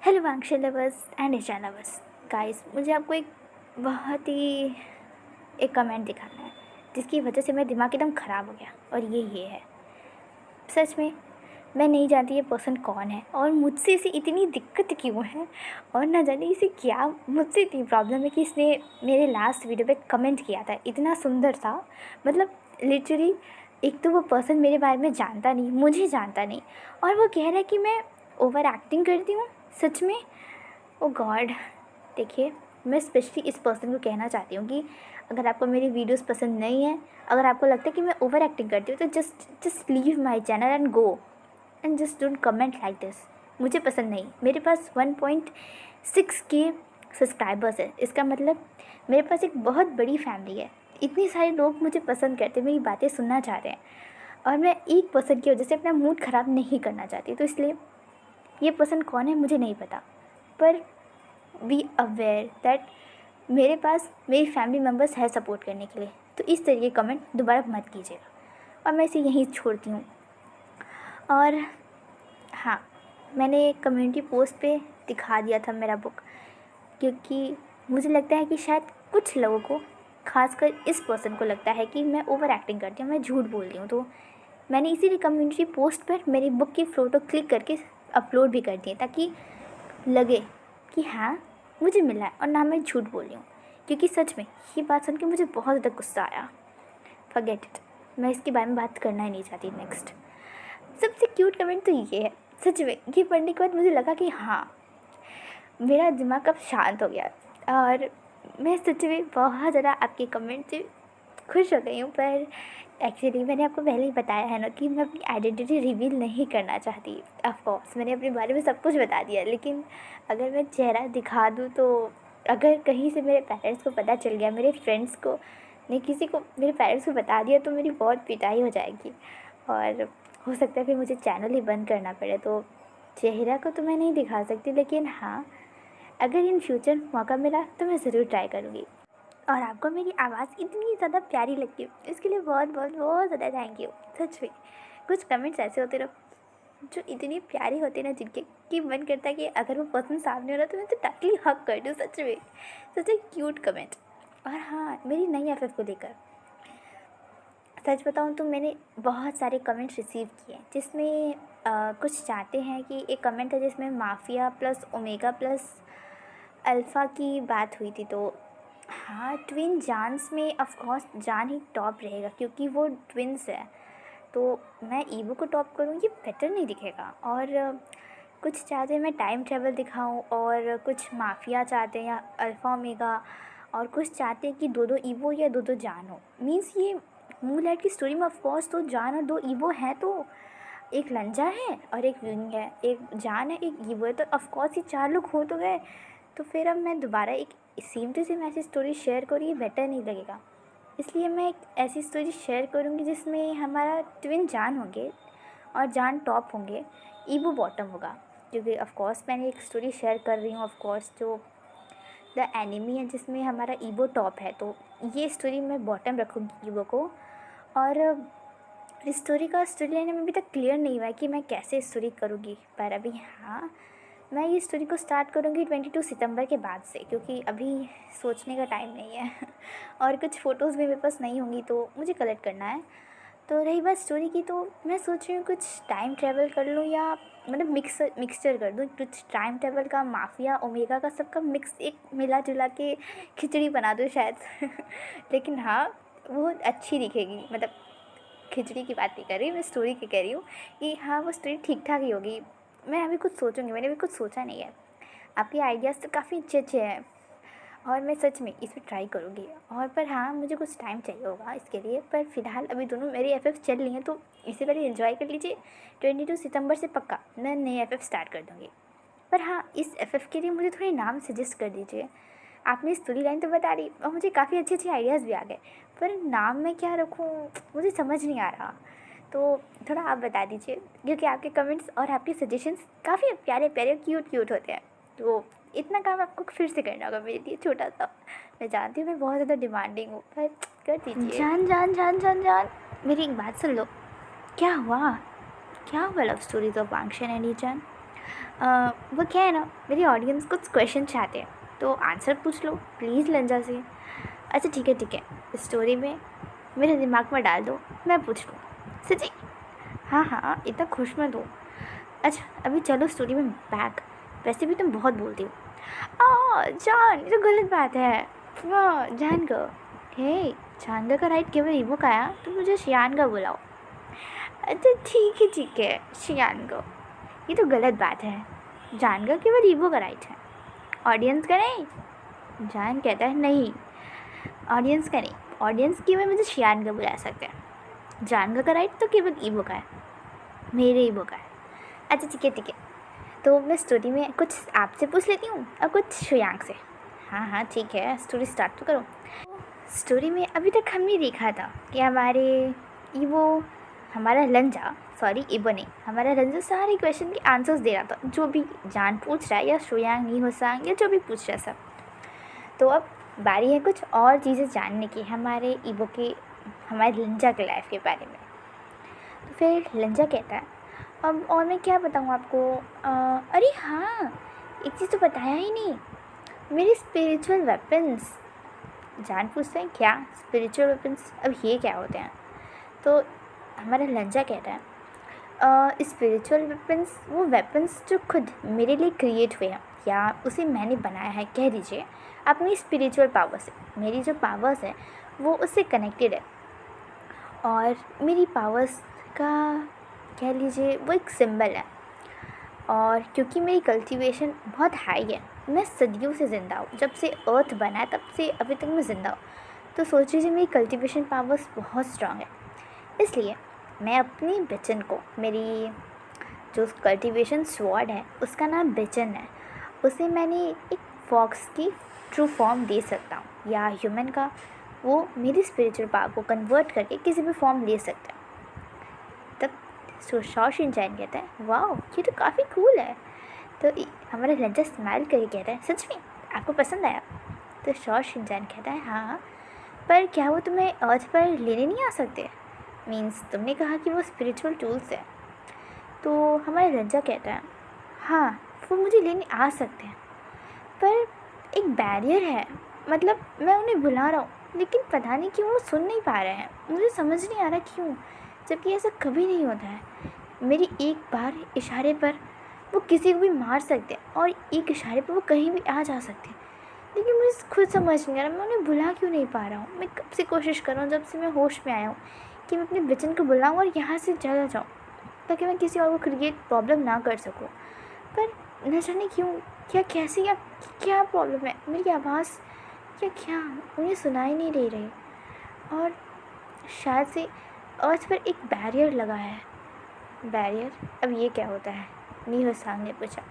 Hello Wangshi lovers and Esha lovers. Guys, मुझे आपको एक बहुत ही एक कमेंट दिखाना है जिसकी वजह से मेरा दिमाग एकदम ख़राब हो गया। और ये है, सच में मैं नहीं जानती ये पर्सन कौन है और मुझसे इसे इतनी दिक्कत क्यों है और ना जाने इसे क्या मुझसे इतनी प्रॉब्लम है कि इसने मेरे लास्ट वीडियो पे कमेंट किया था इतना सुंदर सा। मतलब लिटरली, एक तो वो पर्सन मेरे बारे में जानता नहीं, मुझे जानता नहीं, और वो कह रहा है कि मैं ओवर एक्टिंग करती हूँ। सच में, ओ गॉड। देखिए, मैं स्पेशली इस पर्सन को कहना चाहती हूँ कि अगर आपको मेरी वीडियोस पसंद नहीं है, अगर आपको लगता है कि मैं ओवर एक्टिंग करती हूँ, तो just leave my channel and go and just don't comment like this. मुझे पसंद नहीं। मेरे पास 1.6 के सब्सक्राइबर्स है, इसका मतलब मेरे पास एक बहुत बड़ी फैमिली है। इतने सारे लोग मुझे पसंद करते हैं, मेरी बातें सुनना चाहते हैं, और मैं एक पर्सन की वजह से अपना मूड ख़राब नहीं करना चाहती। तो इसलिए ये पर्सन कौन है मुझे नहीं पता, पर बी अवेयर दैट मेरे पास मेरी फैमिली मेम्बर्स है सपोर्ट करने के लिए। तो इस तरीके कमेंट दोबारा मत कीजिएगा और मैं इसे यहीं छोड़ती हूँ। और हाँ, मैंने कम्युनिटी पोस्ट पे दिखा दिया था मेरा बुक, क्योंकि मुझे लगता है कि शायद कुछ लोगों को, खासकर इस पर्सन को लगता है कि मैं ओवर एक्टिंग करती हूँ, मैं झूठ बोल रही हूँ। तो मैंने इसीलिए कम्युनिटी पोस्ट पर मेरी बुक की फ़ोटो क्लिक करके अपलोड भी कर दिए, ताकि लगे कि हाँ, मुझे मिला है और ना मैं झूठ बोल रही हूँ। क्योंकि सच में ये बात सुन के मुझे बहुत ज़्यादा गुस्सा आया। फॉरगेट इट, मैं इसके बारे में बात करना ही नहीं चाहती। नेक्स्ट, सबसे क्यूट कमेंट तो ये है। सच में ये पढ़ने के बाद मुझे लगा कि हाँ, मेरा दिमाग अब शांत हो गया और मैं सच में बहुत ज़्यादा आपके कमेंट से खुश हो गई हूँ। पर एक्चुअली मैंने आपको पहले ही बताया है ना कि मैं अपनी आइडेंटिटी रिवील नहीं करना चाहती। ऑफ कोर्स मैंने अपने बारे में सब कुछ बता दिया, लेकिन अगर मैं चेहरा दिखा दूँ तो अगर कहीं से मेरे पेरेंट्स को पता चल गया, मेरे फ्रेंड्स को नहीं, किसी को मेरे पेरेंट्स को बता दिया, तो मेरी बहुत पिटाई हो जाएगी और हो सकता है फिर मुझे चैनल ही बंद करना पड़े। तो चेहरा को तो मैं नहीं दिखा सकती, लेकिन हाँ, अगर इन फ्यूचर मौका मिला तो मैं ज़रूर ट्राई करूँगी। और आपको मेरी आवाज़ इतनी ज़्यादा प्यारी लगती है, इसके लिए बहुत बहुत बहुत ज़्यादा थैंक यू। सच में कुछ कमेंट्स ऐसे होते रहो जो इतनी प्यारी होते ना, जिनके कि मन करता है कि अगर वो पर्सन सामने हो रहा तो मैं तो टाइटली हक कर दूँ। सच में सच एक क्यूट कमेंट। और हाँ, मेरी नई एफएफ को लेकर सच बताऊँ तो मैंने बहुत सारे कमेंट्स रिसीव किए, जिसमें कुछ चाहते हैं कि एक कमेंट है जिसमें mafia plus omega plus alpha की बात हुई थी। तो हाँ, ट्विन जानस में ऑफ कोर्स जान ही टॉप रहेगा, क्योंकि वो ट्विन्स है। तो मैं ईवो को टॉप करूँ, ये बेटर नहीं दिखेगा। और कुछ चाहते हैं मैं टाइम ट्रैवल दिखाऊं, और कुछ माफिया चाहते हैं या अल्फ़ा ओमेगा, और कुछ चाहते हैं कि दो दो ईवो या दो दो जान हो। मीन्स ये मूनलाइट की स्टोरी में ऑफ कोर्स दो जान और दो ईवो हैं, तो एक लंजा है और एक विंग है, एक जान है, एक ईवो है, तो ऑफ कोर्स ये चार लोग हो तो गए। तो फिर अब मैं दोबारा एक सेम टू सेम ऐसी स्टोरी शेयर करूँ, ये बेटर नहीं लगेगा। इसलिए मैं एक ऐसी स्टोरी शेयर करूँगी जिसमें हमारा ट्विन जान होंगे और जान टॉप होंगे, ईवो बॉटम होगा। क्योंकि ऑफ कोर्स मैंने एक स्टोरी शेयर कर रही हूँ, ऑफ कोर्स जो द एनिमी है जिसमें हमारा ईवो टॉप है, तो ये स्टोरी मैं बॉटम रखूँगी ईवो को। और इस स्टोरी का स्टोरी लाइन में अभी तक क्लियर नहीं हुआ है कि मैं कैसे स्टोरी करूँगी, पर अभी हाँ, मैं ये स्टोरी को स्टार्ट करूँगी 22 सितंबर के बाद से, क्योंकि अभी सोचने का टाइम नहीं है और कुछ फ़ोटोज़ भी मेरे पास नहीं होंगी तो मुझे कलेक्ट करना है। तो रही बात स्टोरी की, तो मैं सोच रही हूँ कुछ टाइम ट्रैवल कर लूँ, या मतलब मिक्सचर कर दूँ, कुछ टाइम ट्रैवल का, माफिया, ओमेगा का, सबका मिक्स एक मिला जुला के खिचड़ी बना दूँ शायद लेकिन हाँ, वो अच्छी दिखेगी। मतलब खिचड़ी की बात नहीं कर रही मैं, स्टोरी की कह रही हूँ कि हाँ, वो स्टोरी ठीक ठाक ही होगी। मैं अभी कुछ सोचूंगी, मैंने अभी कुछ सोचा नहीं है। आपके आइडियाज़ तो काफ़ी अच्छे अच्छे हैं और मैं सच में इस पर ट्राई करूँगी। और पर हाँ, मुझे कुछ टाइम चाहिए होगा इसके लिए, पर फ़िलहाल अभी दोनों मेरी एफएफ चल रही हैं, तो इसी पहले एंजॉय कर लीजिए। 22 सितंबर से पक्का मैं नई एफएफ स्टार्ट कर दूँगी। पर हाँ, इस एफएफ के लिए मुझे थोड़े नाम सजेस्ट कर दीजिए। आपने स्टोरी लाइन तो बता दी और मुझे काफ़ी अच्छे अच्छे आइडियाज़ भी आ गए, पर नाम मैं क्या रखूँ मुझे समझ नहीं आ रहा। तो थोड़ा आप बता दीजिए, क्योंकि आपके कमेंट्स और आपके सजेशंस काफ़ी प्यारे प्यारे क्यूट क्यूट होते हैं। तो इतना काम आपको फिर से करना होगा मेरे लिए, छोटा सा। मैं जानती हूँ मैं बहुत ज़्यादा डिमांडिंग हूँ, पर कर दीजिए। जान जान जान जान जान, मेरी एक बात सुन लो। क्या हुआ लव स्टोरीज ऑफ वांगशन एंड जान? वो क्या है ना, मेरी ऑडियंस कुछ क्वेश्चन चाहते हैं, तो आंसर पूछ लो प्लीज़ लंजा से। अच्छा ठीक है ठीक है, स्टोरी में मेरे दिमाग में डाल दो, मैं पूछ लूँ। सच्ची? हाँ हाँ, इतना खुश मत हो। अच्छा अभी चलो स्टोरी में बैक। वैसे भी तुम बहुत बोलती हो। जान, ये तो गलत बात है। जान का, हे, जान का राइट केवल ईवो का आया, तो मुझे शियान का बुलाओ। अच्छा ठीक है शियान का, ये तो गलत बात है। जान का केवल ईवो का राइट है, ऑडियंस का नहीं। जान कहता है नहीं, ऑडियंस का नहीं, ऑडियंस केवल मुझे शियान का बुला सकते हैं। जान का राइट तो केवल ईवो का है, मेरे ईवो का है। अच्छा ठीक है, तो मैं स्टोरी में कुछ आपसे पूछ लेती हूँ और कुछ श्रेयांक से। हाँ हाँ ठीक है, स्टोरी स्टार्ट तो करो। स्टोरी में अभी तक हमने देखा था कि हमारे ईवो, हमारा लंजा, सॉरी ईवो नहीं, हमारा लंजा सारे क्वेश्चन के आंसर्स दे रहा था, जो भी जान पूछ रहा है या श्रेयांक नी होसांग या जो भी पूछ रहा है सब। तो अब बारी है कुछ और चीज़ें जानने की हमारे ईवो के, हमारे लंजा के लाइफ के बारे में। तो फिर लंजा कहता है अब और मैं क्या बताऊँ आपको। अरे हाँ, एक चीज़ तो बताया ही नहीं, मेरे स्पिरिचुअल वेपन्स। जान पूछते हैं क्या स्पिरिचुअल वेपन्स, अब ये क्या होते हैं। तो हमारा लंजा कहता है स्पिरिचुअल वेपन्स वो वेपन्स जो खुद मेरे लिए क्रिएट हुए हैं, या उसे मैंने बनाया है, कह दीजिए अपनी स्पिरिचुअल पावर से। मेरी जो पावर्स है वो उससे कनेक्टेड है, और मेरी पावर्स का कह लीजिए वो एक सिंबल है। और क्योंकि मेरी कल्टीवेशन बहुत हाई है, मैं सदियों से ज़िंदा हूँ, जब से अर्थ बना है तब से अभी तक मैं ज़िंदा हूँ। तो सोच लीजिए मेरी कल्टीवेशन पावर्स बहुत स्ट्रांग है। इसलिए मैं अपनी बिचन को, मेरी जो कल्टीवेशन स्वॉर्ड है उसका नाम बिचन है, उसे मैंने एक फॉक्स की ट्रू फॉर्म दे सकता हूँ, या ह्यूमन का वो मेरी स्पिरिचुअल पावर को कन्वर्ट करके किसी भी फॉर्म ले सकता है। तब शॉ शिनचैन कहता है वाह ये तो काफ़ी कूल है। तो हमारा लंजा स्माइल करके कहता है सच में आपको पसंद आया। तो शॉ शिनचैन कहता है हाँ, पर क्या वो तुम्हें अर्थ पर लेने नहीं आ सकते, मीन्स तुमने कहा कि वो स्पिरिचुअल टूल्स है। तो हमारा लंजा कहता है हाँ वो मुझे लेने आ सकते हैं, पर एक बैरियर है, मतलब मैं उन्हें बुला रहा हूँ लेकिन पता नहीं क्यों वो सुन नहीं पा रहे हैं, मुझे समझ नहीं आ रहा क्यों, जबकि ऐसा कभी नहीं होता है। मेरी एक बार इशारे पर वो किसी को भी मार सकते हैं, और एक इशारे पर वो कहीं भी आ जा सकते हैं, लेकिन मुझे खुद समझ नहीं आ रहा मैं उन्हें बुला क्यों नहीं पा रहा हूँ। मैं कब से कोशिश कर रहा हूँ, जब से मैं होश में आया हूँ, कि मैं अपने बच्चन को बुलाऊँ और यहाँ से चला जाऊँ, ताकि मैं किसी और को क्रिएट प्रॉब्लम ना कर सकूँ। पर न जाने क्यों, क्या कैसे, या क्या प्रॉब्लम है, मेरी आवाज़ क्या उन्हें सुनाई नहीं दे रही, और शायद से अर्थ पर एक बैरियर लगा है। बैरियर, अब ये क्या होता है, नी होसांग ने पूछा।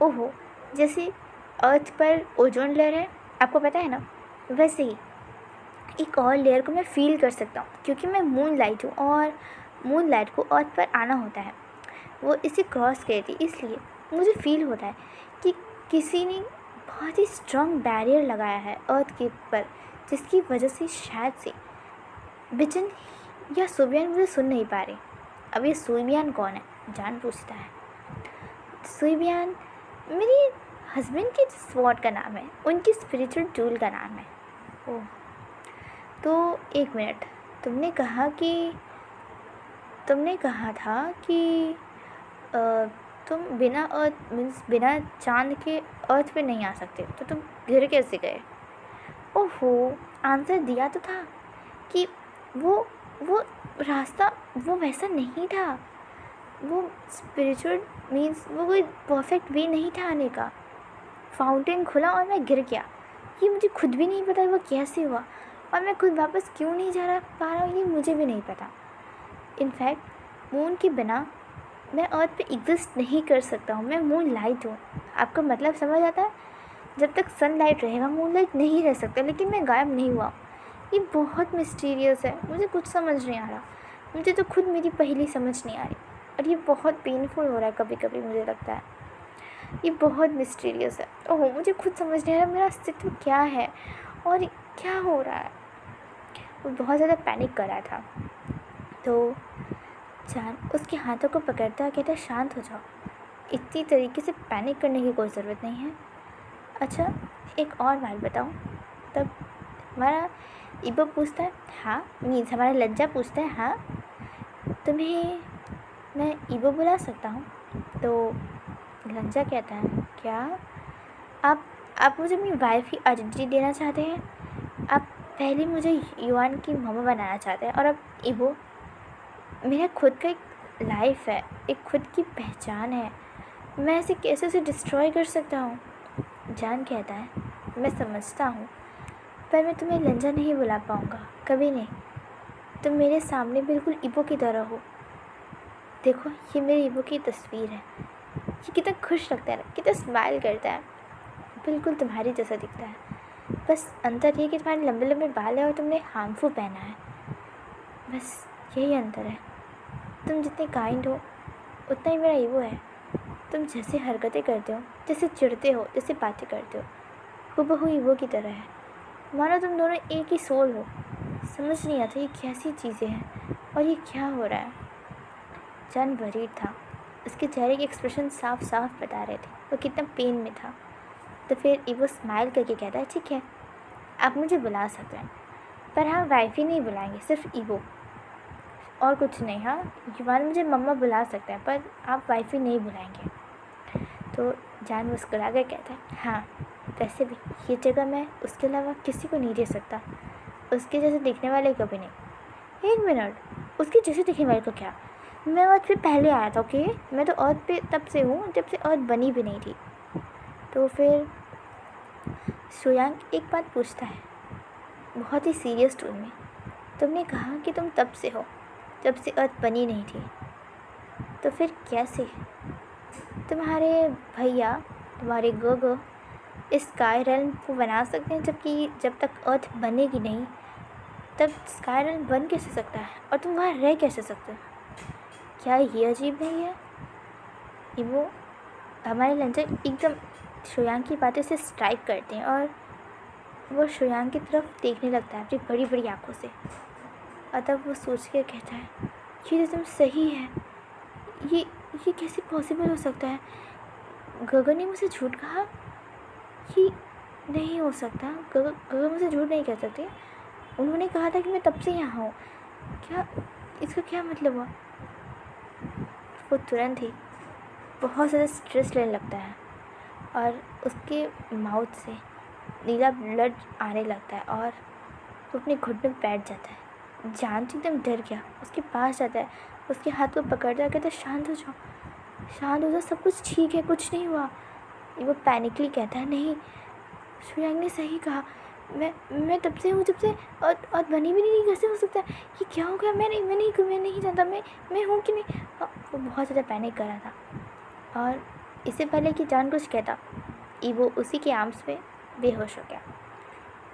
ओहो, जैसे अर्थ पर ओजोन लेयर है, आपको पता है ना, वैसे ही एक और लेयर को मैं फील कर सकता हूँ, क्योंकि मैं मून लाइट हूँ, और मून लाइट को अर्थ पर आना होता है, वो इसे क्रॉस करती, इसलिए मुझे फील होता है कि किसी ने बहुत ही स्ट्रॉन्ग बैरियर लगाया है अर्थ के ऊपर, जिसकी वजह से शायद से बिचन या सुबियान मुझे सुन नहीं पा रही। अब ये सुबियान कौन है, जान पूछता है। सुबियान मेरी हस्बैंड के स्वॉर्ड का नाम है, उनकी स्पिरिचुअल टूल का नाम है। ओह, तो एक मिनट, तुमने कहा था कि तुम बिना अर्थ मीन्स बिना चांद के अर्थ पे नहीं आ सकते, तो तुम घर कैसे गए। ओहो, आंसर दिया तो था कि वो रास्ता वो वैसा नहीं था, वो स्पिरिचुअल मीन्स वो कोई परफेक्ट वे नहीं था आने का। फाउंटेन खुला और मैं गिर गया, ये मुझे खुद भी नहीं पता वो कैसे हुआ, और मैं खुद वापस क्यों नहीं जा पा रहा हूँ ये मुझे भी नहीं पता। इनफैक्ट मून के बिना मैं अर्थ पे एग्जिस्ट नहीं कर सकता हूँ, मैं मून लाइट हूँ। आपका मतलब समझ आता है, जब तक सन लाइट रहेगा मून लाइट नहीं रह सकता, लेकिन मैं गायब नहीं हुआ। ये बहुत मिस्टीरियस है, मुझे कुछ समझ नहीं आ रहा, मुझे तो खुद मेरी पहेली समझ नहीं आ रही, और ये बहुत पेनफुल हो रहा है कभी कभी, मुझे लगता है ये बहुत मिस्टीरियस है। ओह, मुझे खुद समझ नहीं आ रहा मेरा अस्तित्व क्या है और क्या हो रहा है। वो बहुत ज़्यादा पैनिक कर रहा था। तो जान उसके हाथों को पकड़ता कहता शांत हो जाओ, इतनी तरीके से पैनिक करने की कोई ज़रूरत नहीं है। अच्छा, एक और बात बताओ, तब हमारा ईबो पूछता है हाँ, मीन्स हमारा लज्जा पूछता है हाँ, तुम्हें मैं ईबो बुला सकता हूँ? तो लज्जा कहता है क्या आप मुझे अपनी वाइफ की आइडेंटिटी देना चाहते हैं? आप पहले मुझे युआन की मम्मा बनाना चाहते हैं और अब ईबो? मेरा खुद का एक लाइफ है, एक खुद की पहचान है, मैं ऐसे कैसे उसे डिस्ट्रॉय कर सकता हूँ? जान कहता है मैं समझता हूँ, पर मैं तुम्हें लंजा नहीं बुला पाऊँगा, कभी नहीं। तुम मेरे सामने बिल्कुल ईबो की तरह हो। देखो, ये मेरे ईबो की तस्वीर है। ये कितना खुश लगता है, कितना स्माइल करता है, बिल्कुल तुम्हारी जैसा दिखता है। बस अंतर ये कि तुम्हारे लंबे लंबे बाल है और तुमने हार्मफुल पहना है, बस यही अंतर है। तुम जितने काइंड हो उतना ही मेरा ईगो है। तुम जैसे हरकतें करते हो, जैसे चिढ़ते हो, जैसे बातें करते हो, हूबहू ईगो की तरह है। मानो तुम दोनों एक ही सोल हो। समझ नहीं आता ये कैसी चीज़ें हैं और ये क्या हो रहा है। जान वरीड था, उसके चेहरे के एक्सप्रेशन साफ साफ बता रहे थे वो कितना पेन में था। तो फिर ईगो स्माइल करके कहता है ठीक है, आप मुझे बुला सकते हैं, पर हाँ वाइफ ही नहीं बुलाएंगे, सिर्फ ईगो और कुछ नहीं। हाँ, युवान मुझे मम्मा बुला सकता है, पर आप वाइफ ही नहीं बुलाएंगे। तो जान मुस्कुरा कर कहता है हाँ, वैसे भी ये जगह मैं उसके अलावा किसी को नहीं दे सकता, उसके जैसे दिखने वाले कभी नहीं। एक मिनट, उसके जैसे दिखने वाले को क्या? मैं अर्थ पे पहले आया था, ओके? मैं तो अर्थ पे तब से हूँ जब से अर्थ बनी भी नहीं थी। तो फिर सोयांग एक बात पूछता है बहुत ही सीरियस टोन में, तुमने कहा कि तुम तब से हो जब से अर्थ बनी नहीं थी, तो फिर कैसे तुम्हारे भैया, तुम्हारे गोगो इस स्काई रेल्म को बना सकते हैं, जबकि जब तक अर्थ बनेगी नहीं तब स्काई रेल्म बन कैसे सकता है और तुम वहाँ रह कैसे सकते हो? क्या ये अजीब नहीं है? ये वो हमारे लंचर एकदम शोयांग की बातें से स्ट्राइक करते हैं और वो शोयांग की तरफ देखने लगता है अपनी बड़ी बड़ी आँखों से। अतः वो सोच के कहता है ये एकदम सही है, ये कैसे पॉसिबल हो सकता है? गगन ने मुझे झूठ कहा? ये नहीं हो सकता। गगन मुझे झूठ नहीं कह सकते। उन्होंने कहा था कि मैं तब से यहाँ हूँ। क्या इसका क्या मतलब हुआ? वो तुरंत ही बहुत ज़्यादा स्ट्रेस लेने लगता है और उसके माउथ से नीला ब्लड आने लगता है और वो अपने घुटने में बैठ जाता है। जान तो एकदम डर गया, उसके पास जाता है, उसके हाथ को पकड़ता है, कहता है शांत हो जाओ, शांत हो जाओ, सब कुछ ठीक है, कुछ नहीं हुआ। वो पैनिकली कहता है नहीं, शोयांग ने सही कहा, मैं तब से हूँ जब से और बनी भी नहीं, कैसे हो सकता है? ये क्या हो गया? मैं नहीं जानता मैं हूँ कि नहीं। वो बहुत ज़्यादा पैनिक कर रहा था और इससे पहले कि जान कुछ कहता, ईवो उसी के आर्म्स पे बेहोश हो गया।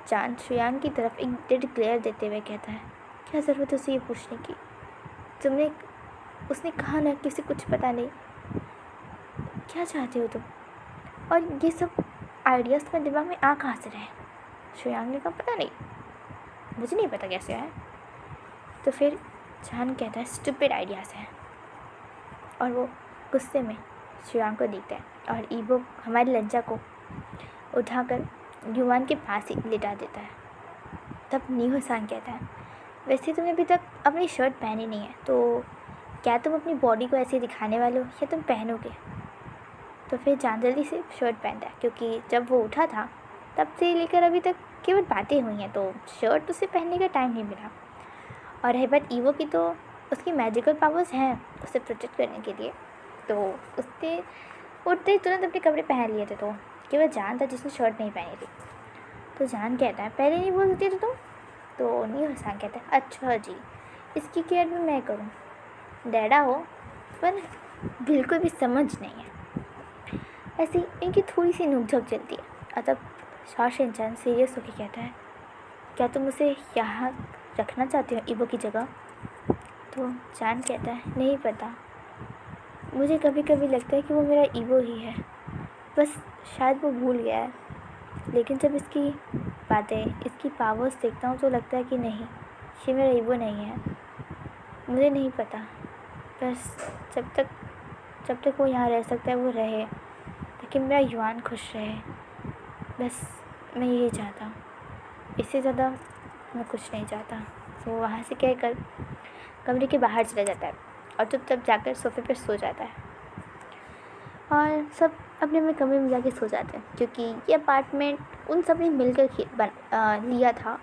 जान शोयांग की तरफ एक डेड ग्लेयर देते हुए कहता है क्या ज़रूरत है उसे ये पूछने की? उसने कहा ना कि उसे कुछ पता नहीं। क्या चाहते हो तुम? और ये सब आइडियाज़ तुम्हारे दिमाग में आ कहाँ से रहे? शोयांग ने कहा पता नहीं, मुझे नहीं पता कैसे आए। तो फिर जान कहता है स्टूपिड आइडियाज़ हैं और वो गुस्से में शोयांग को देखता है और ईबो हमारी लज्जा को उठाकर युवान के पास ही लिटा देता है। तब नीहो सांग कहता है वैसे तुमने अभी तक अपनी शर्ट पहनी नहीं है, तो क्या तुम अपनी बॉडी को ऐसे दिखाने वाले हो या तुम पहनोगे? तो फिर जान जल्दी से शर्ट पहनता है क्योंकि जब वो उठा था तब से लेकर अभी तक केवल बातें हुई हैं, तो शर्ट उसे पहनने का टाइम नहीं मिला। और है बात ईवो की, तो उसकी मैजिकल पावर्स हैं उसे प्रोटेक्ट करने के लिए, तो उसने उठते ही तुरंत अपने कपड़े पहन लिए थे। तो केवल जान था जिसने शर्ट नहीं पहनी थी। तो जान कहता है पहले नहीं बोल सकती थी तुम? तो नीहो सांग कहता है अच्छा जी, इसकी केयर भी मैं करूँ? डैडा हो पर बिल्कुल भी समझ नहीं है। ऐसी इनकी थोड़ी सी नोकझोंक चलती है। अतः शाओशिन-चैन सीरियस होकर कहता है क्या तुम उसे यहाँ रखना चाहते हो ईबो की जगह? तो जान कहता है नहीं पता, मुझे कभी कभी लगता है कि वो मेरा ईबो ही है, बस शायद वो भूल गया है। लेकिन जब इसकी बातें, इसकी पावर्स देखता हूँ तो लगता है कि नहीं, ये मेरा ईबो नहीं है। मुझे नहीं पता, बस जब तक जब तक वो यहाँ रह सकता है वो रहे, लेकिन मेरा युवान खुश रहे, बस मैं यही चाहता हूँ। इससे ज़्यादा मैं कुछ नहीं चाहता। वो वहाँ से कहकर कमरे के बाहर चला जाता है और चुपचाप जाकर सोफे पर सो जाता है। और सब अपने अपने कमरे में जाके सो जाते हैं, क्योंकि ये अपार्टमेंट उन सब ने मिलकर लिया था,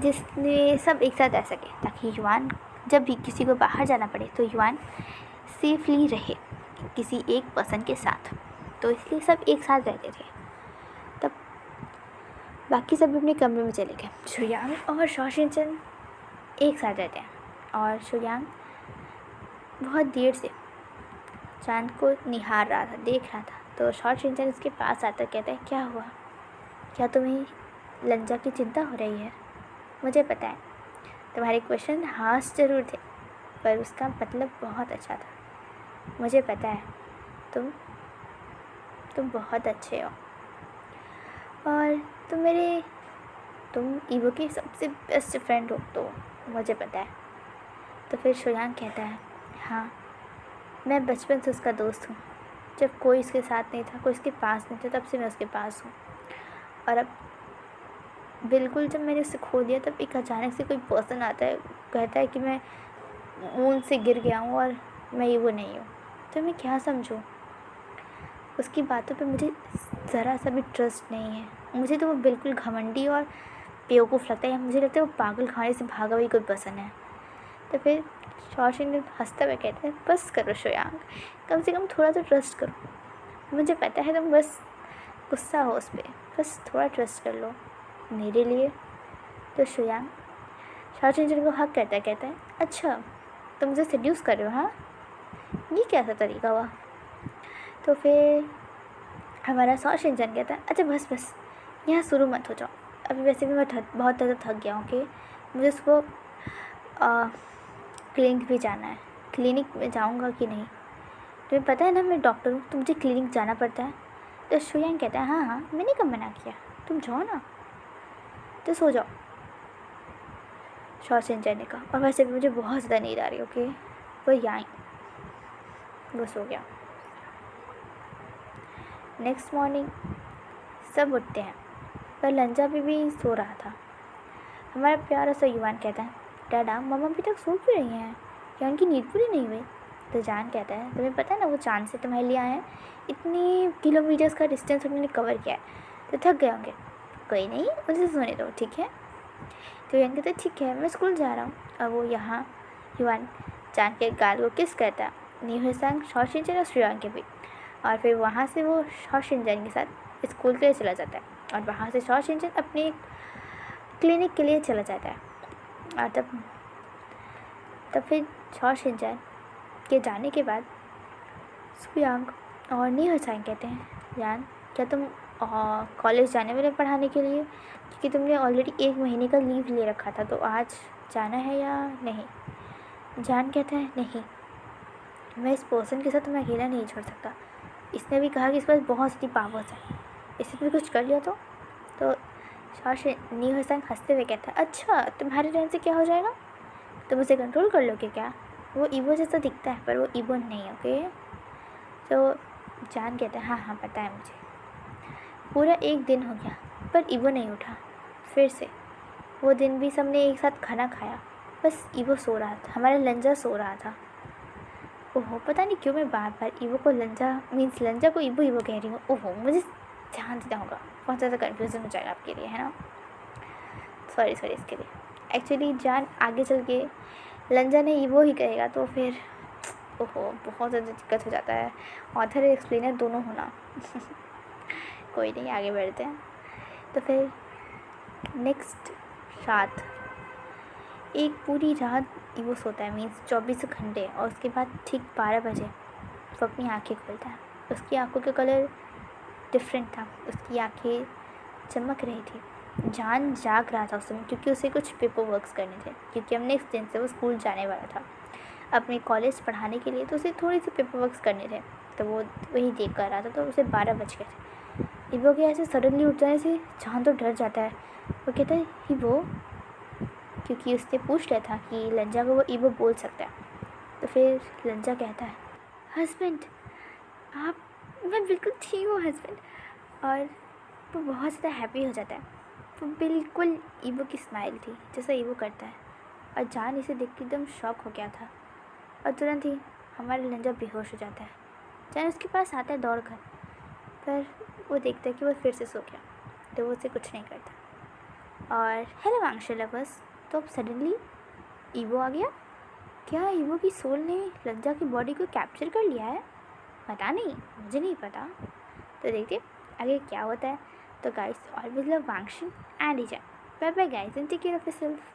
जिसने सब एक साथ रह सके, ताकि युवान जब भी किसी को बाहर जाना पड़े तो युवान सेफली रहे किसी एक पर्सन के साथ। तो इसलिए सब एक साथ रहते थे। तब बाकी सब अपने कमरे में चले गए। शुयांग और शॉशिनचन एक साथ रहते हैं, और शुयांग बहुत देर से चांद को निहार रहा था, देख रहा था। तो शॉशिनचन उसके पास आता कहता है, क्या हुआ? क्या तुम्हें लंजा की चिंता हो रही है? मुझे पता है तुम्हारे क्वेश्चन हास ज़रूर थे, पर उसका मतलब बहुत अच्छा था। मुझे पता है तुम बहुत अच्छे हो, और तुम ईवो की सबसे बेस्ट फ्रेंड हो, तो मुझे पता है। तो फिर शुयांग कहता है, हाँ, मैं बचपन से उसका दोस्त हूँ। जब कोई उसके साथ नहीं था, कोई उसके पास नहीं था, तब से मैं उसके पास हूँ। और अब बिल्कुल जब मैंने उसे खो दिया, तब एक अचानक से कोई पर्सन आता है, कहता है कि मैं मून से गिर गया हूँ और मैं ये वो नहीं हूँ। तो मैं क्या समझूँ? उसकी बातों पे मुझे ज़रा सा भी ट्रस्ट नहीं है। मुझे तो वो बिल्कुल घमंडी और बेवकूफ़ लगता है। मुझे लगता है वो पागल खाने से भागा हुई कोई पर्सन है। तो फिर शॉशिन हंसता हुआ कहता है, बस करो शुयांग, कम से कम थोड़ा तो ट्रस्ट करो। मुझे पता है तुम बस गुस्सा हो उस पर, बस थोड़ा ट्रस्ट कर लो मेरे लिए। तो शुयांग शॉशिन को हक करता है, कहता है, अच्छा तुम मुझे सेड्यूस कर रहे हो? हाँ, ये कैसा तरीका हुआ? तो फिर हमारा शॉशिन कहता है, अच्छा बस बस यहाँ शुरू मत हो जाओ, अभी वैसे भी मैं बहुत ज़्यादा थक गया हूँ। कि मुझे सुबह क्लिनिक भी जाना है। क्लिनिक में जाऊँगा कि नहीं, तुम्हें पता है ना मैं डॉक्टर हूँ, तो मुझे क्लिनिक जाना पड़ता है। तो शुयांग कहता है, हाँ हाँ, मैंने कब मना किया, तुम जाओ ना, तो सो जाओ। शॉशिन ने कहा, और वैसे भी मुझे बहुत ज़्यादा नींद आ रही है। ओके, वो यहाँ वो सो गया। नेक्स्ट मॉर्निंग सब उठते हैं, पर लंजा भी सो रहा था। हमारा प्यारा सा युवान कहता है, डैडा मम्मा अभी तक सो क्यों रही हैं? क्या उनकी नींद पूरी नहीं हुई? तो जान कहता है, तुम्हें पता है ना वो चांद से तुम्हारे लिए आए हैं, इतनी किलोमीटर्स का डिस्टेंस उन्होंने कवर किया है, तो थक गए होंगे। कोई नहीं, उनसे सोने दो, ठीक है? तो युवान कहता है, ठीक है, मैं स्कूल जा रहा हूँ। और वो यहाँ युवान चांद के गाल को किस करता है, न्यूहसांग, शॉशिनचन और शुयांग के भी। और फिर वहाँ से वो शॉशिनचन के साथ स्कूल के लिए चला जाता है, और वहाँ से शॉशिनचन अपने क्लिनिक के लिए चला जाता है। और तब फिर शॉशिनचन के जाने के बाद शुयांग और न्यूहसांग कहते हैं, यान क्या तुम कॉलेज जाने वाले पढ़ाने के लिए? क्योंकि तुमने ऑलरेडी 1 महीने का लीव ले रखा था, तो आज जाना है या नहीं? जान कहता है, नहीं, मैं इस पर्सन के साथ तुम्हें अकेला नहीं छोड़ सकता। इसने भी कहा कि इस पास बहुत सारी पावर्स है, इससे तुम्हें कुछ कर लिया तो न्यूहसांग हंसते हुए कहता है, अच्छा तुम्हारे रहन से क्या हो जाएगा? तुम उसे कंट्रोल कर लोगे क्या? वो ईवो जैसा दिखता है, पर वो ईवो नहीं है। ओके, तो जान कहता है, हाँ हाँ पता है मुझे। पूरा 1 दिन हो गया, पर ईवो नहीं उठा। फिर से वो दिन भी सबने एक साथ खाना खाया, बस ईवो सो रहा था, हमारा लंजा सो रहा था। ओहो, पता नहीं क्यों मैं बार बार ईवो को लंजा को ईवो ईवो कह रही हूँ। ओहो, मुझे ध्यान देना होगा, बहुत ज़्यादा कन्फ्यूज़न हो जाएगा आपके लिए, है ना? सॉरी इसके लिए। एक्चुअली जान आगे चल के लंजा ने ईवो ही कहेगा, तो फिर ओहो बहुत ज़्यादा दिक्कत हो जाता है, ऑथर और एक्सप्लेनर दोनों होना। कोई नहीं, आगे बढ़ते हैं। तो फिर नेक्स्ट रात, एक पूरी रात ईवो सोता है, मीन्स 24 घंटे, और उसके बाद ठीक 12 बजे वो अपनी आँखें खोलता है। उसकी आँखों का कलर डिफरेंट था, उसकी आँखें चमक रही थी। जान जाग रहा था उस समय, क्योंकि उसे कुछ पेपर वर्क्स करने थे, क्योंकि हम नेक्स्ट दिन से वो स्कूल जाने वाला था अपने कॉलेज पढ़ाने के लिए, तो उसे थोड़ी सी पेपर वर्क्स करने थे। तो वो वही देख कर रहा था, तो उसे 12 बज गए थे। ईवो के ऐसे सडनली उठ जाने से जान तो डर जाता है। वो कहता है, ईवो, क्योंकि उसने पूछ लिया था कि लंजा को वो ईवो बोल सकता है। तो फिर लंजा कहता है, हस्बैंड, आप, मैं बिल्कुल ठीक हूँ हस्बैंड। और वो बहुत ज़्यादा हैप्पी हो जाता है। वो बिल्कुल ईवो की स्माइल थी जैसा ईवो करता है। और जान इसे देख के एकदम शॉक हो गया था और तुरंत ही हमारा लंजा बेहोश हो जाता है। जान उसके पास आता है दौड़ कर, पर वो देखता है कि वो फिर से सो गया, तो वो उसे कुछ नहीं करता। और हेलो वांगशु लवर्स, तो अब सडनली ईवो आ गया। क्या ईवो की सोल ने लंजा की बॉडी को कैप्चर कर लिया है? पता नहीं, मुझे नहीं पता। तो देखते आगे क्या होता है। तो guys, always love Wangshu and Iza. Bye bye guys and take care of yourself.